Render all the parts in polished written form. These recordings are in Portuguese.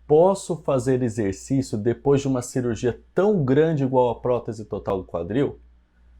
Posso fazer exercício depois de uma cirurgia tão grande igual a prótese total do quadril?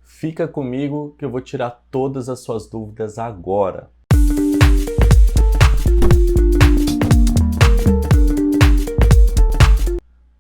Fica comigo que eu vou tirar todas as suas dúvidas agora.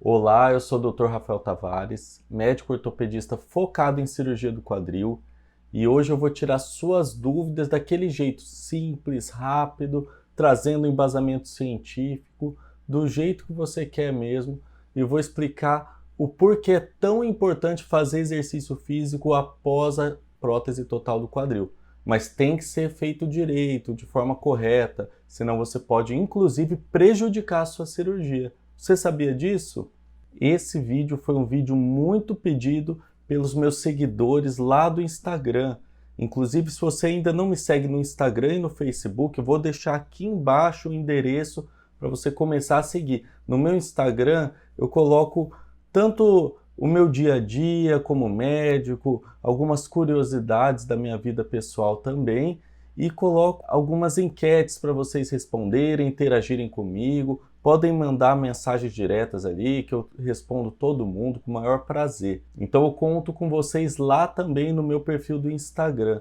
Olá, eu sou o Dr. Rafael Tavares, médico ortopedista focado em cirurgia do quadril, e hoje eu vou tirar suas dúvidas daquele jeito simples, rápido, trazendo embasamento científico, do jeito que você quer mesmo, e vou explicar o porquê é tão importante fazer exercício físico após a prótese total do quadril. Mas tem que ser feito direito, de forma correta, senão você pode inclusive prejudicar a sua cirurgia. Você sabia disso? Esse vídeo foi um vídeo muito pedido pelos meus seguidores lá do Instagram. Inclusive, se você ainda não me segue no Instagram e no Facebook, eu vou deixar aqui embaixo o endereço para você começar a seguir. No meu Instagram, eu coloco tanto o meu dia a dia como médico, algumas curiosidades da minha vida pessoal também, e coloco algumas enquetes para vocês responderem, interagirem comigo. Podem mandar mensagens diretas ali, que eu respondo todo mundo com o maior prazer. Então eu conto com vocês lá também no meu perfil do Instagram.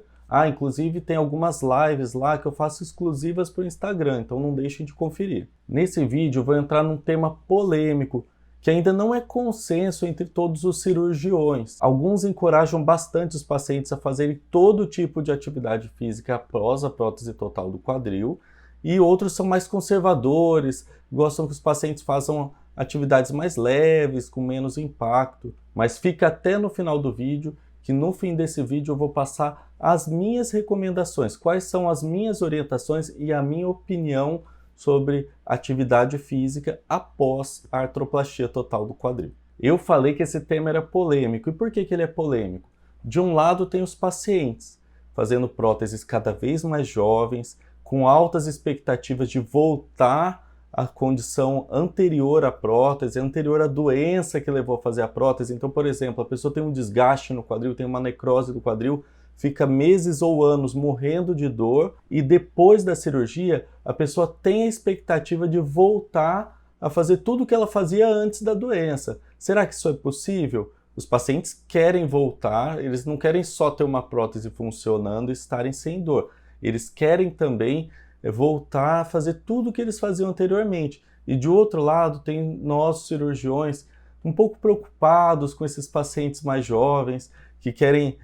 Inclusive tem algumas lives lá que eu faço exclusivas para o Instagram, então não deixem de conferir. Nesse vídeo eu vou entrar num tema polêmico, que ainda não é consenso entre todos os cirurgiões. Alguns encorajam bastante os pacientes a fazerem todo tipo de atividade física após a prótese total do quadril, e outros são mais conservadores, gostam que os pacientes façam atividades mais leves, com menos impacto. Mas fica até no final do vídeo, que no fim desse vídeo eu vou passar as minhas recomendações, quais são as minhas orientações e a minha opinião sobre atividade física após a artroplastia total do quadril. Eu falei que esse tema era polêmico. E por que ele é polêmico? De um lado tem os pacientes, fazendo próteses cada vez mais jovens, com altas expectativas de voltar à condição anterior à prótese, anterior à doença que levou a fazer a prótese. Então, por exemplo, a pessoa tem um desgaste no quadril, tem uma necrose do quadril, fica meses ou anos morrendo de dor, e depois da cirurgia, a pessoa tem a expectativa de voltar a fazer tudo o que ela fazia antes da doença. Será que isso é possível? Os pacientes querem voltar, eles não querem só ter uma prótese funcionando e estarem sem dor. Eles querem também voltar a fazer tudo o que eles faziam anteriormente. E de outro lado, tem nós cirurgiões um pouco preocupados com esses pacientes mais jovens que querem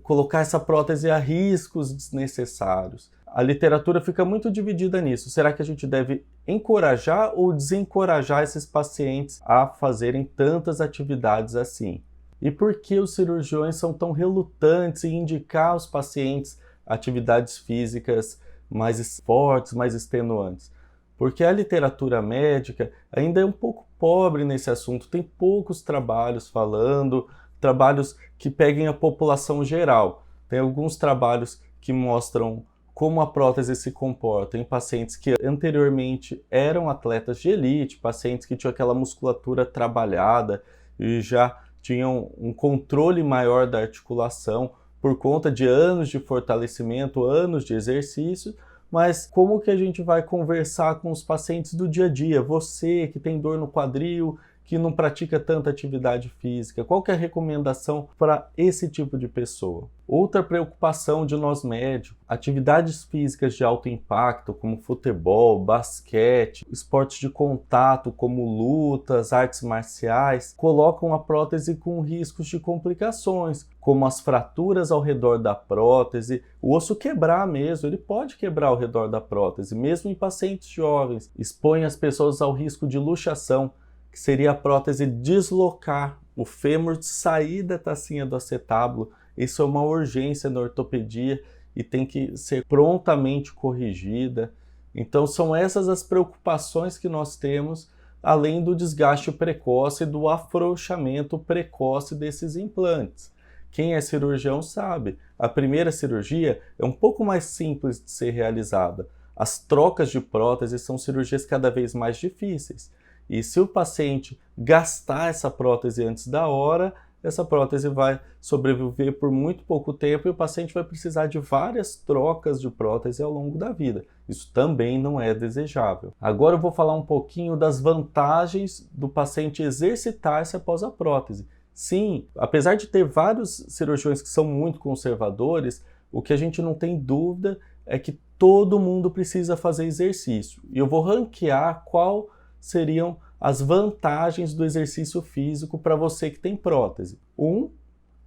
colocar essa prótese a riscos desnecessários. A literatura fica muito dividida nisso. Será que a gente deve encorajar ou desencorajar esses pacientes a fazerem tantas atividades assim? E por que os cirurgiões são tão relutantes em indicar aos pacientes atividades físicas mais fortes, mais extenuantes? Porque a literatura médica ainda é um pouco pobre nesse assunto, tem poucos trabalhos falando, trabalhos que peguem a população geral. Tem alguns trabalhos que mostram como a prótese se comporta em pacientes que anteriormente eram atletas de elite, pacientes que tinham aquela musculatura trabalhada e já tinham um controle maior da articulação, por conta de anos de fortalecimento, anos de exercício. Mas como que a gente vai conversar com os pacientes do dia a dia? Você que tem dor no quadril, que não pratica tanta atividade física, qual que é a recomendação para esse tipo de pessoa? Outra preocupação de nós médicos, atividades físicas de alto impacto, como futebol, basquete, esportes de contato, como lutas, artes marciais, colocam a prótese com riscos de complicações, como as fraturas ao redor da prótese, o osso quebrar mesmo, ele pode quebrar ao redor da prótese, mesmo em pacientes jovens, expõe as pessoas ao risco de luxação, que seria a prótese deslocar o fêmur, sair da tacinha do acetábulo. Isso é uma urgência na ortopedia e tem que ser prontamente corrigida. Então são essas as preocupações que nós temos, além do desgaste precoce e do afrouxamento precoce desses implantes. Quem é cirurgião sabe, a primeira cirurgia é um pouco mais simples de ser realizada. As trocas de prótese são cirurgias cada vez mais difíceis. E se o paciente gastar essa prótese antes da hora, essa prótese vai sobreviver por muito pouco tempo e o paciente vai precisar de várias trocas de prótese ao longo da vida. Isso também não é desejável. Agora eu vou falar um pouquinho das vantagens do paciente exercitar-se após a prótese. Sim, apesar de ter vários cirurgiões que são muito conservadores, o que a gente não tem dúvida é que todo mundo precisa fazer exercício. E eu vou ranquear qual seriam as vantagens do exercício físico para você que tem prótese.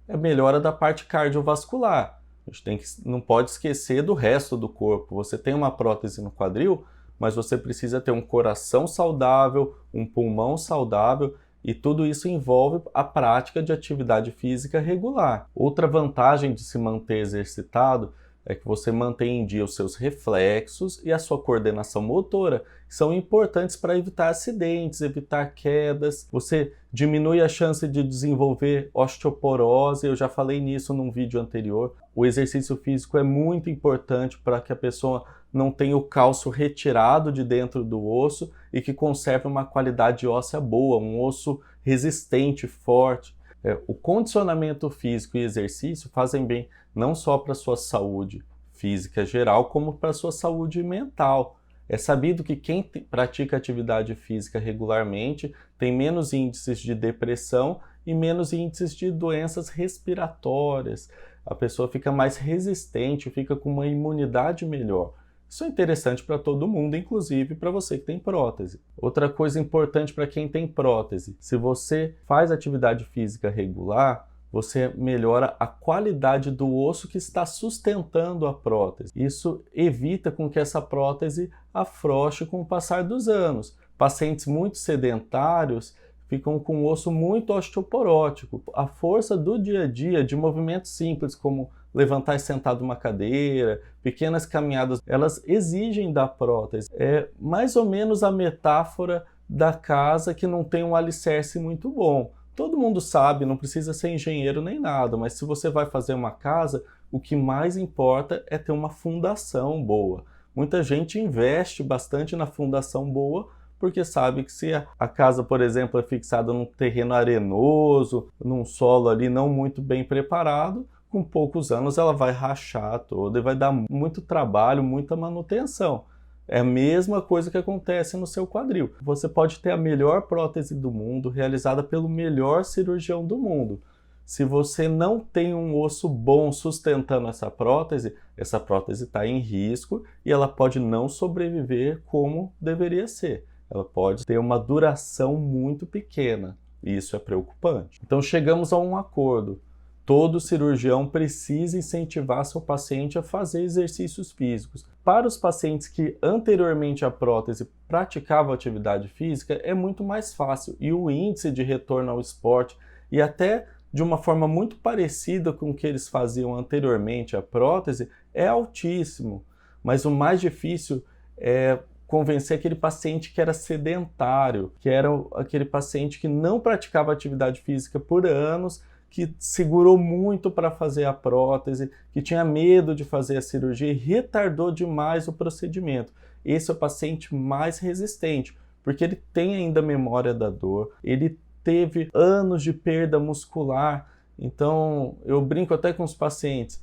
É a melhora da parte cardiovascular. A gente não pode esquecer do resto do corpo. Você tem uma prótese no quadril, mas você precisa ter um coração saudável, um pulmão saudável, e tudo isso envolve a prática de atividade física regular. Outra vantagem de se manter exercitado é que você mantém em dia os seus reflexos e a sua coordenação motora, que são importantes para evitar acidentes, evitar quedas. Você diminui a chance de desenvolver osteoporose, eu já falei nisso num vídeo anterior. O exercício físico é muito importante para que a pessoa não tenha o cálcio retirado de dentro do osso e que conserve uma qualidade óssea boa, um osso resistente, forte. O condicionamento físico e exercício fazem bem não só para a sua saúde física geral, como para a sua saúde mental. É sabido que quem pratica atividade física regularmente tem menos índices de depressão e menos índices de doenças respiratórias. A pessoa fica mais resistente, fica com uma imunidade melhor. Isso é interessante para todo mundo, inclusive para você que tem prótese. Outra coisa importante para quem tem prótese: se você faz atividade física regular, você melhora a qualidade do osso que está sustentando a prótese. Isso evita com que essa prótese afrouxe com o passar dos anos. Pacientes muito sedentários ficam com o osso muito osteoporótico. A força do dia a dia, de movimentos simples como levantar e sentar de uma cadeira, pequenas caminhadas, elas exigem da prótese. É mais ou menos a metáfora da casa que não tem um alicerce muito bom. Todo mundo sabe, não precisa ser engenheiro nem nada, mas se você vai fazer uma casa, o que mais importa é ter uma fundação boa. Muita gente investe bastante na fundação boa, porque sabe que se a casa, por exemplo, é fixada num terreno arenoso, num solo ali não muito bem preparado, com poucos anos ela vai rachar toda e vai dar muito trabalho, muita manutenção. É a mesma coisa que acontece no seu quadril. Você pode ter a melhor prótese do mundo, realizada pelo melhor cirurgião do mundo. Se você não tem um osso bom sustentando essa prótese está em risco e ela pode não sobreviver como deveria ser. Ela pode ter uma duração muito pequena e isso é preocupante. Então chegamos a um acordo. Todo cirurgião precisa incentivar seu paciente a fazer exercícios físicos. Para os pacientes que anteriormente à prótese praticavam atividade física, é muito mais fácil e o índice de retorno ao esporte, e até de uma forma muito parecida com o que eles faziam anteriormente à prótese, é altíssimo. Mas o mais difícil é convencer aquele paciente que era sedentário, que era aquele paciente que não praticava atividade física por anos, que segurou muito para fazer a prótese, que tinha medo de fazer a cirurgia e retardou demais o procedimento. Esse é o paciente mais resistente, porque ele tem ainda memória da dor, ele teve anos de perda muscular. Então, eu brinco até com os pacientes,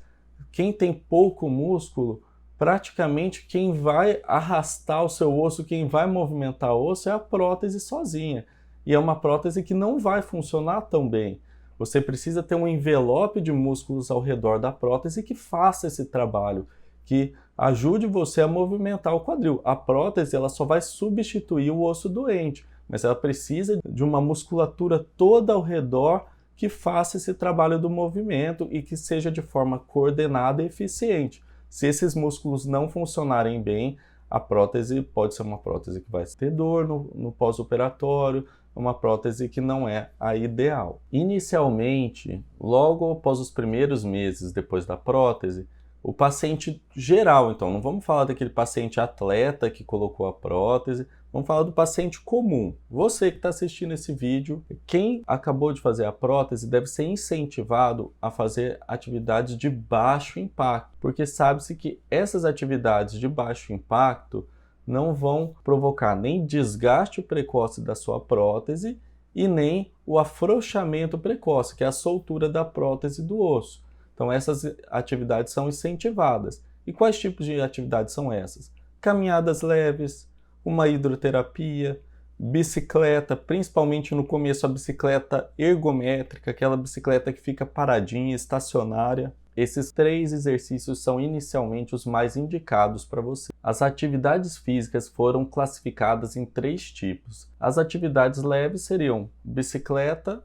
quem tem pouco músculo, praticamente quem vai arrastar o seu osso, quem vai movimentar o osso é a prótese sozinha. E é uma prótese que não vai funcionar tão bem. Você precisa ter um envelope de músculos ao redor da prótese que faça esse trabalho, que ajude você a movimentar o quadril. A prótese ela só vai substituir o osso doente, mas ela precisa de uma musculatura toda ao redor que faça esse trabalho do movimento e que seja de forma coordenada e eficiente. Se esses músculos não funcionarem bem, a prótese pode ser uma prótese que vai ter dor no pós-operatório, uma prótese que não é a ideal. Inicialmente, logo após os primeiros meses depois da prótese, o paciente geral, então, não vamos falar daquele paciente atleta que colocou a prótese, vamos falar do paciente comum. Você que está assistindo esse vídeo, quem acabou de fazer a prótese deve ser incentivado a fazer atividades de baixo impacto, porque sabe-se que essas atividades de baixo impacto não vão provocar nem desgaste precoce da sua prótese e nem o afrouxamento precoce, que é a soltura da prótese do osso. Então essas atividades são incentivadas. E quais tipos de atividades são essas? Caminhadas leves, uma hidroterapia, bicicleta, principalmente no começo a bicicleta ergométrica, aquela bicicleta que fica paradinha, estacionária. Esses 3 exercícios são inicialmente os mais indicados para você. As atividades físicas foram classificadas em 3 tipos. As atividades leves seriam bicicleta,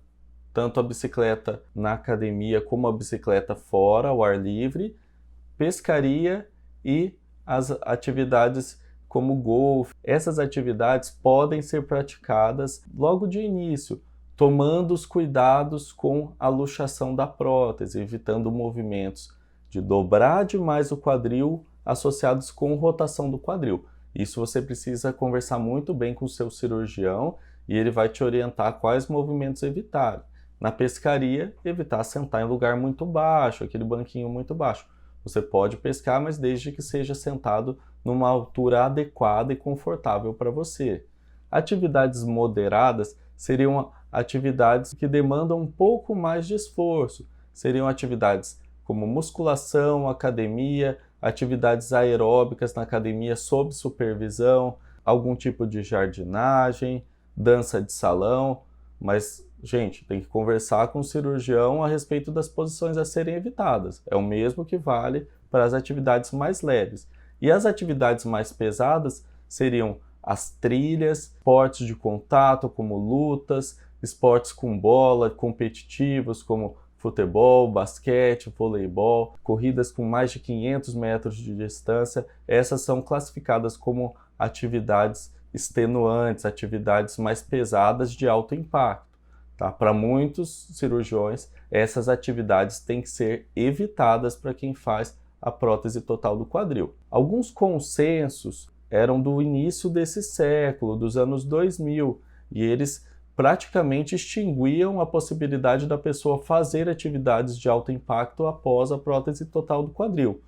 tanto a bicicleta na academia como a bicicleta fora, ao ar livre, pescaria e as atividades como golfe. Essas atividades podem ser praticadas logo de início, tomando os cuidados com a luxação da prótese, evitando movimentos de dobrar demais o quadril associados com rotação do quadril. Isso você precisa conversar muito bem com o seu cirurgião e ele vai te orientar quais movimentos evitar. Na pescaria, evitar sentar em lugar muito baixo, aquele banquinho muito baixo. Você pode pescar, mas desde que seja sentado numa altura adequada e confortável para você. Atividades moderadas seriam atividades que demandam um pouco mais de esforço. Seriam atividades como musculação, academia, atividades aeróbicas na academia sob supervisão, algum tipo de jardinagem, dança de salão, mas, gente, tem que conversar com o cirurgião a respeito das posições a serem evitadas. É o mesmo que vale para as atividades mais leves. E as atividades mais pesadas seriam as trilhas, esportes de contato como lutas, esportes com bola, competitivos como futebol, basquete, voleibol, corridas com mais de 500 metros de distância. Essas são classificadas como atividades extenuantes, atividades mais pesadas de alto impacto. Tá? Para muitos cirurgiões, essas atividades têm que ser evitadas para quem faz a prótese total do quadril. Alguns consensos eram do início desse século, dos anos 2000, e eles praticamente extinguiam a possibilidade da pessoa fazer atividades de alto impacto após a prótese total do quadril.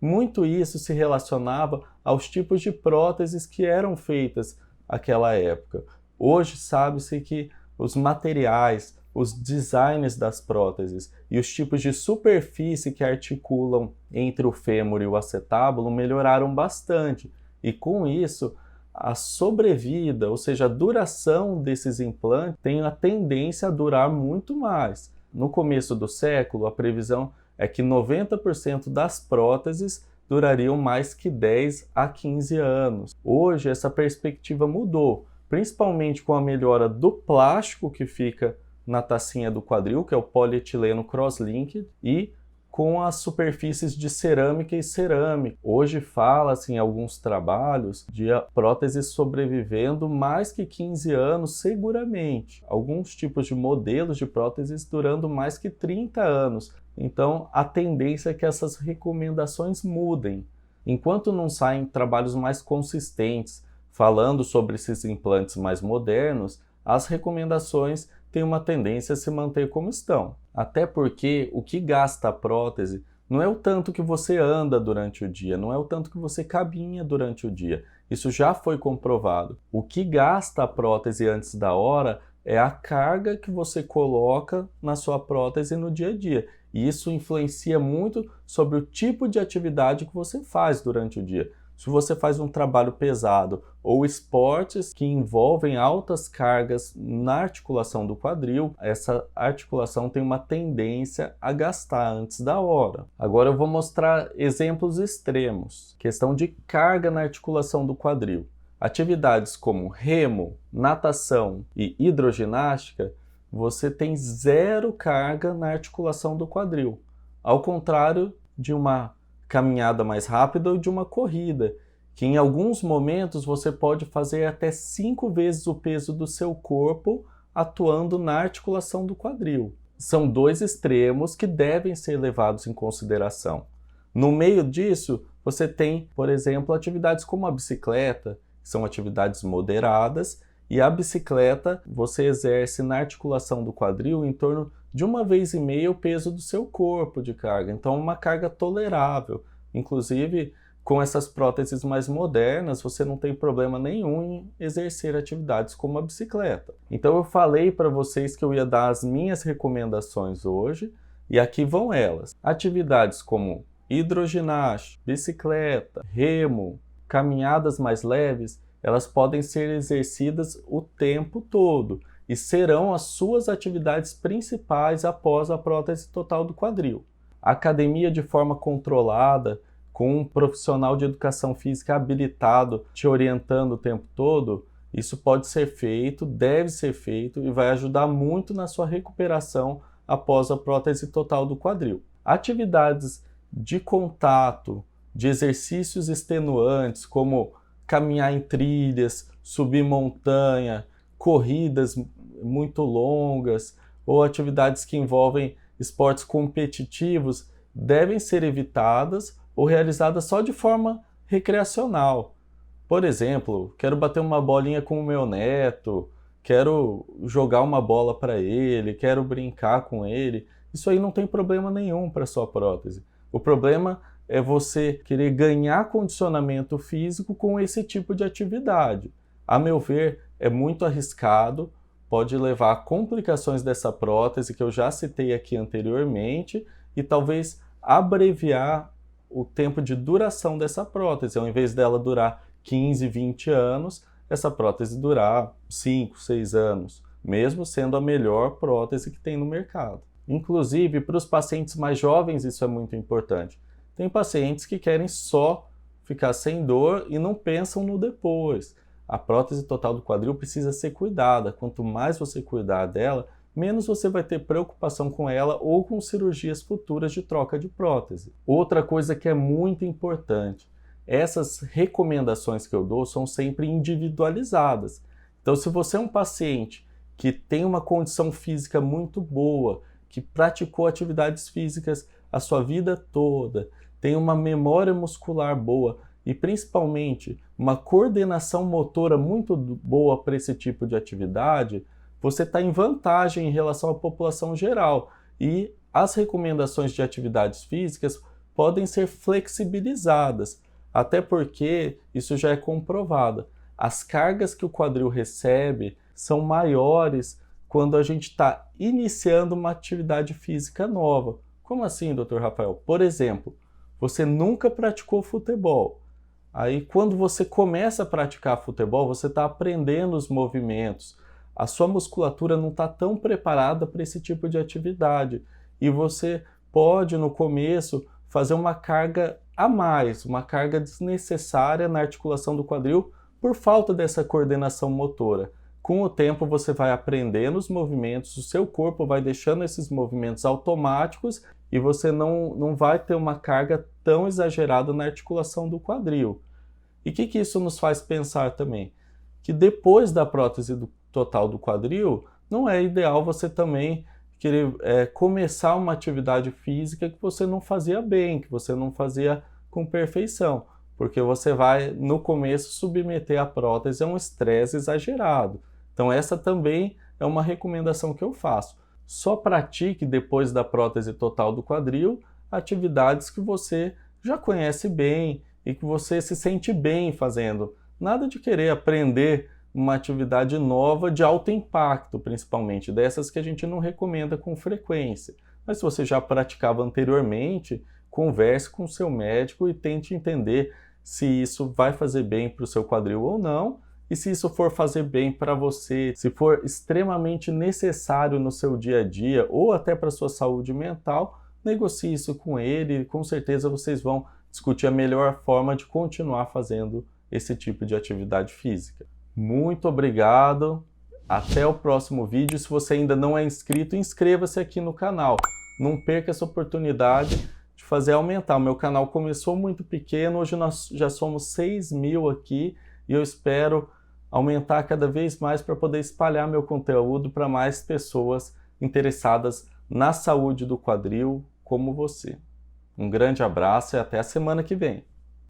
Muito isso se relacionava aos tipos de próteses que eram feitas naquela época. Hoje sabe-se que os materiais, os designs das próteses e os tipos de superfície que articulam entre o fêmur e o acetábulo melhoraram bastante. E com isso, a sobrevida, ou seja, a duração desses implantes tem a tendência a durar muito mais. No começo do século, a previsão é que 90% das próteses durariam mais que 10 a 15 anos. Hoje, essa perspectiva mudou, principalmente com a melhora do plástico que fica na tacinha do quadril, que é o polietileno cross-linked, e com as superfícies de cerâmica e cerâmica. Hoje fala-se em alguns trabalhos de próteses sobrevivendo mais que 15 anos seguramente. Alguns tipos de modelos de próteses durando mais que 30 anos. Então a tendência é que essas recomendações mudem. Enquanto não saem trabalhos mais consistentes falando sobre esses implantes mais modernos, as recomendações têm uma tendência a se manter como estão. Até porque o que gasta a prótese não é o tanto que você anda durante o dia, não é o tanto que você caminha durante o dia. Isso já foi comprovado. O que gasta a prótese antes da hora é a carga que você coloca na sua prótese no dia a dia. E isso influencia muito sobre o tipo de atividade que você faz durante o dia. Se você faz um trabalho pesado ou esportes que envolvem altas cargas na articulação do quadril, essa articulação tem uma tendência a gastar antes da hora. Agora eu vou mostrar exemplos extremos. Questão de carga na articulação do quadril. Atividades como remo, natação e hidroginástica, você tem zero carga na articulação do quadril. Ao contrário de uma caminhada mais rápida ou de uma corrida, que em alguns momentos você pode fazer até 5 vezes o peso do seu corpo atuando na articulação do quadril. São 2 extremos que devem ser levados em consideração. No meio disso, você tem, por exemplo, atividades como a bicicleta, que são atividades moderadas, e a bicicleta você exerce na articulação do quadril em torno de 1,5 vezes o peso do seu corpo de carga. Então, uma carga tolerável. Inclusive, com essas próteses mais modernas, você não tem problema nenhum em exercer atividades como a bicicleta. Então eu falei para vocês que eu ia dar as minhas recomendações hoje, e aqui vão elas. Atividades como hidroginástica, bicicleta, remo, caminhadas mais leves, elas podem ser exercidas o tempo todo e serão as suas atividades principais após a prótese total do quadril. A academia de forma controlada, com um profissional de educação física habilitado te orientando o tempo todo, isso pode ser feito, deve ser feito e vai ajudar muito na sua recuperação após a prótese total do quadril. Atividades de contato, de exercícios extenuantes, como caminhar em trilhas, subir montanha, corridas muito longas ou atividades que envolvem esportes competitivos, devem ser evitadas ou realizadas só de forma recreacional. Por exemplo, quero bater uma bolinha com o meu neto, quero jogar uma bola para ele, quero brincar com ele. Isso aí não tem problema nenhum para sua prótese. O problema é você querer ganhar condicionamento físico com esse tipo de atividade. A meu ver, é muito arriscado, pode levar a complicações dessa prótese que eu já citei aqui anteriormente e talvez abreviar o tempo de duração dessa prótese. Ao invés dela durar 15, 20 anos, essa prótese durar 5, 6 anos, mesmo sendo a melhor prótese que tem no mercado. Inclusive, para os pacientes mais jovens isso é muito importante. Tem pacientes que querem só ficar sem dor e não pensam no depois. A prótese total do quadril precisa ser cuidada. Quanto mais você cuidar dela, menos você vai ter preocupação com ela ou com cirurgias futuras de troca de prótese. Outra coisa que é muito importante, essas recomendações que eu dou são sempre individualizadas. Então, se você é um paciente que tem uma condição física muito boa, que praticou atividades físicas a sua vida toda, tem uma memória muscular boa e principalmente uma coordenação motora muito boa para esse tipo de atividade, você está em vantagem em relação à população geral e as recomendações de atividades físicas podem ser flexibilizadas, até porque isso já é comprovado. As cargas que o quadril recebe são maiores quando a gente está iniciando uma atividade física nova. Como assim, Dr. Rafael? Por exemplo, você nunca praticou futebol. Aí, quando você começa a praticar futebol, você está aprendendo os movimentos. A sua musculatura não está tão preparada para esse tipo de atividade. E você pode, no começo, fazer uma carga a mais, uma carga desnecessária na articulação do quadril por falta dessa coordenação motora. Com o tempo, você vai aprendendo os movimentos, o seu corpo vai deixando esses movimentos automáticos e você não vai ter uma carga tão exagerada na articulação do quadril. E o que isso nos faz pensar também? Que depois da prótese total do quadril, não é ideal você também querer começar uma atividade física que você não fazia bem, que você não fazia com perfeição, porque você vai, no começo, submeter a prótese a um estresse exagerado. Então essa também é uma recomendação que eu faço. Só pratique depois da prótese total do quadril atividades que você já conhece bem e que você se sente bem fazendo. Nada de querer aprender uma atividade nova de alto impacto, principalmente, dessas que a gente não recomenda com frequência. Mas se você já praticava anteriormente, converse com o seu médico e tente entender se isso vai fazer bem para o seu quadril ou não, e se isso for fazer bem para você, se for extremamente necessário no seu dia a dia ou até para a sua saúde mental, negocie isso com ele e com certeza vocês vão discutir a melhor forma de continuar fazendo esse tipo de atividade física. Muito obrigado, até o próximo vídeo. Se você ainda não é inscrito, inscreva-se aqui no canal. Não perca essa oportunidade de fazer aumentar. O meu canal começou muito pequeno, hoje nós já somos 6.000 aqui e eu espero aumentar cada vez mais para poder espalhar meu conteúdo para mais pessoas interessadas na saúde do quadril como você. Um grande abraço e até a semana que vem.